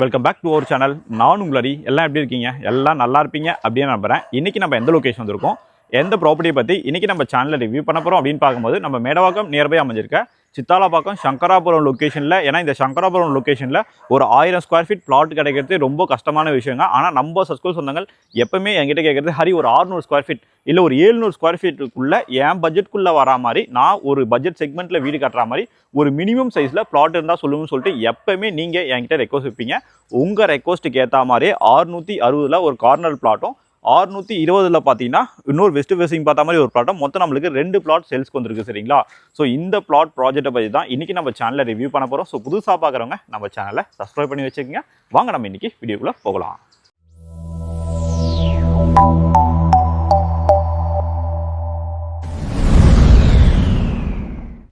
Welcome back to our channel. நான் உங்களரி எல்லாம் எப்படி இருக்கீங்க? எல்லாம் நல்லா இருப்பீங்க அப்படின்னு நம்புறேன். இன்னைக்கு நம்ம எந்த லொகேஷன் வந்திருக்கோம், எந்த ப்ராப்பர்ட்டியை பற்றி இன்னைக்கு நம்ம சேனலில் ரிவ்யூ பண்ண போகிறோம் அப்படின்னு பார்க்கும்போது நம்ம மேடவாக்கம் நியர்பை அமைஞ்சிருக்க சித்தாலாப்பாக்கம் சங்கராபுரம் லொக்கேஷனில். ஏன்னா இந்த சங்கராபுரம் லொக்கேஷனில் ஒரு 1000 ஸ்கொயர் ஃபீட் பிளாட் கிடைக்கிறது ரொம்ப கஷ்டமான விஷயங்க. ஆனால் நம்ம சஸ்கூல் சொந்தங்கள் எப்பவுமே என்கிட்ட கேட்குறது, ஹரி ஒரு 600 ஸ்கொயர் ஃபீட் இல்லை ஒரு 700 ஸ்கொயர் ஃபீட்டுக்குள்ளே என் பட்ஜெட்குள்ளே வரா மாதிரி, நான் ஒரு பட்ஜெட் செக்மெண்ட்டில் வீடு கட்டுற மாதிரி ஒரு மினிமம் சைஸில் பிளாட் இருந்தால் சொல்லுங்கன்னு சொல்லிட்டு எப்பவுமே நீங்கள் என்கிட்ட ரெக்வஸ்ட் வைப்பீங்க. உங்கள் ரெக்வஸ்ட்டுக்கு ஏற்ற மாதிரி 660 ஒரு கார்னர் பிளாட்டும் 620 பார்த்தீங்கன்னா இன்னொரு வெஸ்ட் ஃபேசிங் பார்த்த மாதிரி ஒரு பிளாட்டும் மொத்தம் நம்மளுக்கு 2 பிளாட் சேல்ஸ்க்கு வந்துருக்கு. சரிங்களா? ஸோ இந்த பிளாட் ப்ராஜெக்ட்டை பற்றி தான் இன்றைக்கி நம்ம சேனலில் ரிவ்யூ பண்ண போகிறோம். ஸோ புதுசாக பார்க்குறவங்க நம்ம சேனலை சப்ஸ்கிரைப் பண்ணி வச்சுக்கோங்க. வாங்க நம்ம இன்றைக்கி வீடியோக்குள்ளே போகலாம்.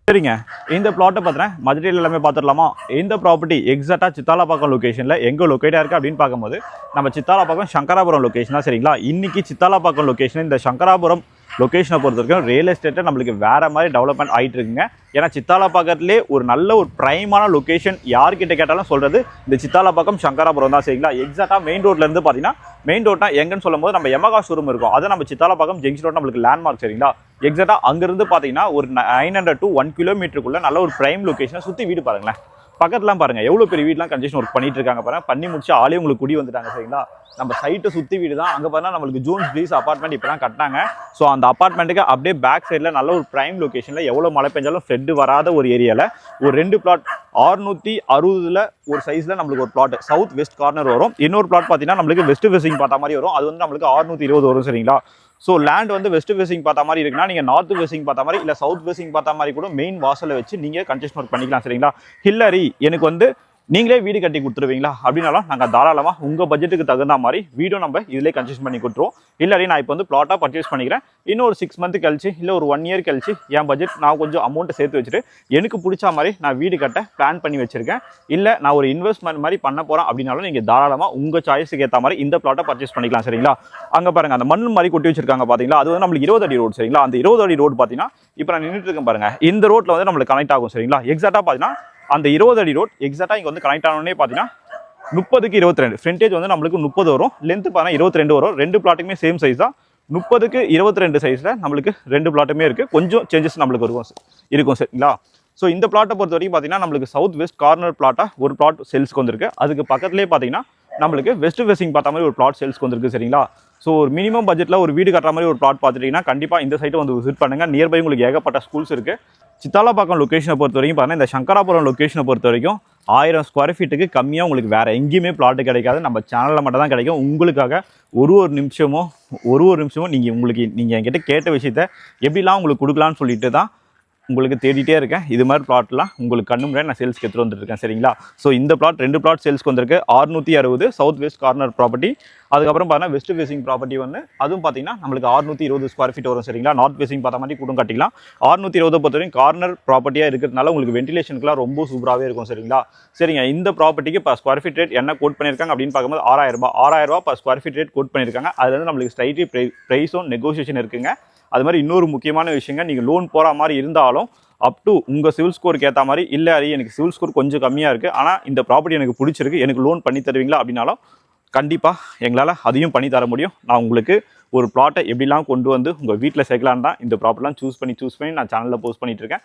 சரிங்க, இந்த பிளாட்டை பார்த்தீங்கன்னா மதுரையில் எல்லாமே பார்த்துடலாமா? இந்த ப்ராப்பர்ட்டி எக்ஸாக்டாக சித்தாலாப்பாக்கம் லொக்கேஷனில் எங்கே லொக்கேட்டாக இருக்குது அப்படின்னு பார்க்கும்போது நம்ம சித்தாலாப்பாக்கம் சங்கராபுரம் லொக்கேஷனாக. சரிங்களா? இன்றைக்கி சித்தாலாப்பாக்கம் லொக்கேஷன் இந்த சங்கராபுரம் லொக்கேஷனை பொறுத்த வரைக்கும் ரியல் எஸ்டேட்டை நம்மளுக்கு வேறு மாதிரி டெவலப்மெண்ட் ஆகிட்டு இருக்குங்க. ஏன்னா சித்தாலாப்பாக்கத்திலே ஒரு நல்ல ஒரு ப்ரைமான லொக்கேஷன் யார்கிட்ட கேட்டாலும் சொல்கிறது இந்த சித்தாலாப்பாக்கம் சங்கராபுரம் தான். சரிங்களா? எக்ஸாக்டாக மெயின் ரோட்லேருந்து பார்த்தீங்கன்னா மெயின் ரோட்னா எங்கன்னு சொல்லும் போது நம்ம யமகா ஷோரூம் இருக்கும், அதை நம்ம சித்தாலாப்பாக்கம் ஜங்ஷன் ரோட் நம்மளுக்கு லேண்ட்மார்க். சரிங்களா? எக்ஸாக்டாக அங்கேருந்து பார்த்தீங்கன்னா ஒரு 900 to 1 கிலோமீட்டருக்குள்ள நல்ல ஒரு ப்ரைம் லொக்கேஷனை சுற்றி வீடு பாருங்களேன். பக்கத்துலாம் பாருங்கள் எவ்வளோ பெரிய வீடெலாம் கன்ஸ்ட்ரக்ஷன் ஒர்க் பண்ணிட்டு இருக்காங்க பாருங்க. பண்ணி முடிச்சு ஆளே உங்களுக்கு குடி வந்துட்டாங்க. சரிங்களா? நம்ம சைட்டை சுற்றி வீடு தான். அங்கே பார்த்தா நம்மளுக்கு ஜோன்ஸ் ப்ளீஸ் அப்பார்ட்மெண்ட் இப்போ தான் கட்டினாங்க. ஸோ அந்த அப்பார்ட்மெண்ட்டுக்கு அப்படியே பேக் சைடில் நல்ல ஒரு ப்ரைம் லொக்கேஷனில் எவ்வளோ மழை பெஞ்சாலும் ஃப்ளட் வராத ஒரு ஏரியாவில் ஒரு 2 பிளாட் 660 ஒரு சைஸில் நம்மளுக்கு ஒரு பிளாட் சவுத் வெஸ்ட் கார்னர் வரும். இன்னொரு பிளாட் பார்த்தீங்கன்னா நம்மளுக்கு வெஸ்ட் ஃபேசிங் பார்த்த மாதிரி வரும். அது வந்து நம்மளுக்கு 620 வரும். சரிங்களா? ஸோ லேண்ட் வந்து வெஸ்ட் ஃபேசிங் பார்த்த மாதிரி இருக்குன்னா நீங்கள் நார்த் ஃபேசிங் பார்த்த மாதிரி இல்லை சவுத் ஃபேசிங் பார்த்த மாதிரி கூட மெயின் வாசலை வச்சு நீங்கள் கன்ஸ்ட்ரக்ஷன் ஒர்க் பண்ணிக்கலாம். சரிங்களா? ஹில்லரி எனக்கு வந்து நீங்களே வீடு கட்டி கொடுத்துருவீங்களா அப்படின்னாலும் நாங்கள் தாராளமாக உங்கள் பட்ஜெட்டுக்கு தகுந்த மாதிரி வீடும் நம்ம இதிலே கன்ஸ்ட்ரக்ஷன் பண்ணி கொடுத்துருவோம். இல்லை நான் இப்போ வந்து பிளாட்டாக பர்ச்சேஸ் பண்ணிக்கிறேன், இன்னும் ஒரு 6 மந்த் கழிச்சு இல்லை ஒரு 1 இயர் கழிச்சு என் பட்ஜெட் நான் கொஞ்சம் அமௌண்ட்டை சேர்த்து வச்சுட்டு எனக்கு பிடிச்ச மாதிரி நான் வீடு கட்ட பிளான் பண்ணி வச்சிருக்கேன், இல்லை நான் ஒரு இன்வெஸ்ட்மெண்ட் மாதிரி பண்ண போகிறேன் அப்படின்னாலும் நீங்கள் தாராளமாக உங்கள் சாய்ஸுக்கு ஏற்ற மாதிரி இந்த பிளாட்டை பர்ச்சேஸ் பண்ணிக்கலாம். சரிங்களா? அங்கே பாருங்கள் அந்த மண் மாதிரி கொட்டி வச்சிருக்காங்க பார்த்தீங்களா, அது வந்து நம்மளுக்கு 20 அடி ரோடு. சரிங்களா? அந்த 20 அடி ரோடு பார்த்தீங்கன்னா இப்போ நான் நின்றுட்டு இருக்கேன் பாருங்கள், இந்த ரோட்டில் வந்து நம்மளுக்கு கனெக்ட் ஆகும். சரிங்களா? எக்ஸாக்டாக பார்த்தீங்கன்னா அந்த 20 அடி ரோட் எக்ஸாக்டாக இங்கே வந்து கனெக்ட் ஆனோடனே பார்த்தீங்கன்னா 30க்கு 22 ஃப்ரண்டேஜ் வந்து நம்மளுக்கு 30 வரும், லென்த்து பார்த்தீங்கன்னா 22 வரும். 2 பிளாட்டுமே சேம் சைஸ் தான். 30க்கு 22 சைஸில் நம்மளுக்கு 2 பிளாட்டுமே இருக்குது. கொஞ்சம் சேஞ்சஸ் நம்மளுக்கு இருக்கும். சரிங்களா? ஸோ இந்த பிளாட்டை பொறுத்த வரைக்கும் பார்த்தீங்கன்னா நம்மளுக்கு சவுத் வெஸ்ட் கார்னர் பிளாட்டாக ஒரு பிளாட் சேல்ஸ்க்கு வந்திருக்கு. அதுக்கு பக்கத்துலேயே பார்த்தீங்கன்னா நம்மளுக்கு வெஸ்ட் ஃபேசிங் பார்த்த மாதிரி ஒரு பிளாட் சேல்ஸ்க்கு வந்திருக்கு. சரிங்களா? ஸோ ஒரு மினிமம் பட்ஜெட்டில் ஒரு வீடு கட்டுற மாதிரி ஒரு பிளாட் பார்த்துட்டிங்கன்னா கண்டிப்பாக இந்த சைட்டை வந்து விசிட் பண்ணுங்கள். நியர்பை உங்களுக்கு ஏகப்பட்ட ஸ்கூல்ஸ் இருக்குது. சித்தாலாப்பாக்கம் லொக்கேஷனை பொறுத்த வரைக்கும் பார்த்தீங்கன்னா இந்த சங்கராபுரம் லொக்கேஷனை பொறுத்த வரைக்கும் 1000 ஸ்கொயர் ஃபீட்டுக்கு கம்மியாக உங்களுக்கு வேறு எங்கேயுமே பிளாட்டு கிடைக்காது. நம்ம சேனலில் மட்டும் தான் கிடைக்கும். உங்களுக்காக ஒரு நிமிஷமும் நீங்கள் என்கிட்ட கேட்ட விஷயத்த எப்படிலாம் உங்களுக்கு கொடுக்கலான்னு சொல்லிட்டு தான் உங்களுக்கு தேடிட்டே இருக்கேன். இது மாதிரி பிளாட்லாம் உங்களுக்கு கண்ணு முன்னாடி நான் சேல்ஸ்க்கு எடுத்துகிட்டு வந்துருக்கேன். சரிங்களா? ஸோ இந்த பிளாட் 2 பிளாட் சேல்ஸ்க்கு வந்திருக்கு. 660 சவுத் வெஸ்ட் கார்னர் ப்ராப்பர்ட்டி. அதுக்கப்புறம் பார்த்தீங்கன்னா வெஸ்ட் ஃபேசிங் ப்ராப்பர்ட்டி வந்து அதுவும் பார்த்தீங்கன்னா நம்மளுக்கு 620 ஸ்கொயர் ஃபீட் வரும். சரிங்களா? நார்த் ஃபேசிங் பார்த்த மாதிரி கூட கட்டிக்கலாம். 620 பொறுத்த வரைக்கும் கார்னர் ப்ராப்பர்ட்டியாக இருக்கிறதுனால உங்களுக்கு வென்டிலேஷனுக்குலாம் ரொம்ப சூப்பராகவே இருக்கும். சரிங்களா? சரிங்க, இந்த ப்ராப்பர்ட்டிக்கு இப்போ ஸ்கொயர் ஃபீட் ரேட் என்ன கோட் பண்ணியிருக்காங்க அப்படின்னு பார்க்கும்போது 6000 ரூபா per square feet rate quote பண்ணியிருக்காங்க. அது வந்து நம்மளுக்கு ஸ்ட்ரைட்லி ப்ரைஸும் நெகோசியேஷன் இருக்குங்க. அது மாதிரி இன்னொரு முக்கியமான விஷயங்க, நீங்கள் லோன் போகிற மாதிரி இருந்தாலும் அப் டு உங்கள் சிவில் ஸ்கோருக்கு ஏற்ற மாதிரி, இல்லை அது எனக்கு சிவில் ஸ்கோர் கொஞ்சம் கம்மியாக இருக்குது ஆனால் இந்த ப்ராப்பர்ட்டி எனக்கு பிடிச்சிருக்கு, எனக்கு லோன் பண்ணி தருவீங்களா அப்படின்னாலும் கண்டிப்பாக எங்களால் அதையும் பண்ணி தர முடியும். நான் உங்களுக்கு ஒரு பிளாட்டை எப்படிலாம் கொண்டு வந்து உங்கள் வீட்டில் சேர்க்கலான்னு தான் இந்த ப்ராப்பர்ட்டிலாம் சூஸ் பண்ணி நான் சேனலில் போஸ்ட் பண்ணிட்டு இருக்கேன்.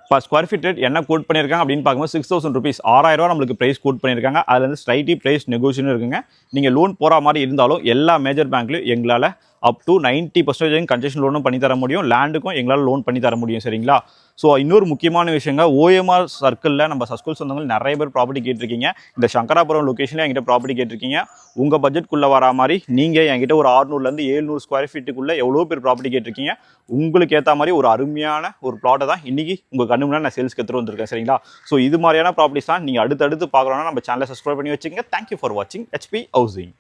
இப்போ ஸ்கொயர் ஃபீட் ரேட் என்ன கோட் பண்ணியிருக்காங்க அப்படின்னு பார்க்கும்போது 6000 rupees 6000 நம்மளுக்கு ப்ரைஸ் கோட் பண்ணியிருக்காங்க. அதில் வந்து ஸ்ட்ரைட்டி ப்ரைஸ் நெகோஷியேஷன் இருக்குங்க. நீங்கள் லோன் போகிற மாதிரி இருந்தாலும் எல்லா மேஜர் பேங்க்லையும் எங்களால் அப் டு 90% கன்செஷன் லோனும் பண்ணி தர முடியும். லேண்டுக்கும் எங்களால் லோன் பண்ணி தர முடியும். சரிங்களா? ஸோ இன்னொரு முக்கியமான விஷயங்க, OMR சர்க்கிளில் நம்ம சஸ்கூல் சொந்தங்கள் நிறைய பேர் ப்ராப்பர்ட்டி கேட்டிருக்கீங்க. இந்த சங்கராபுரம் லொக்கேஷனில் என்கிட்ட ப்ராப்பர்ட்டி கேட்டிருக்கீங்க. உங்கள் பட்ஜெட்குள்ளே வர மாதிரி நீங்கள் என்கிட்ட ஒரு 600லேருந்து 700 ஸ்கொயர் ஃபீட்டுக்குள்ளே எவ்வளோ பேர் ப்ராப்பர்ட்டி கேட்டிருக்கீங்க. உங்களுக்கு ஏற்ற மாதிரி ஒரு அருமையான ஒரு பிளாட்டை தான் இன்றைக்கி உங்கள் கண்ணு முன்னாடி நான் சேல்ஸ்க்கு எடுத்துகிட்டு வந்திருக்கேன். சரிங்களா? ஸோ இது மாதிரியான ப்ராப்பர்ட்டிஸ் தான் நீங்கள் அடுத்தடுத்து பார்க்கணுன்னா நம்ம சேனலை சப்ஸ்கிரைப் பண்ணி வச்சுக்கோங்க. தேங்க்யூ ஃபார் வாட்சிங் HP ஹவுசிங்.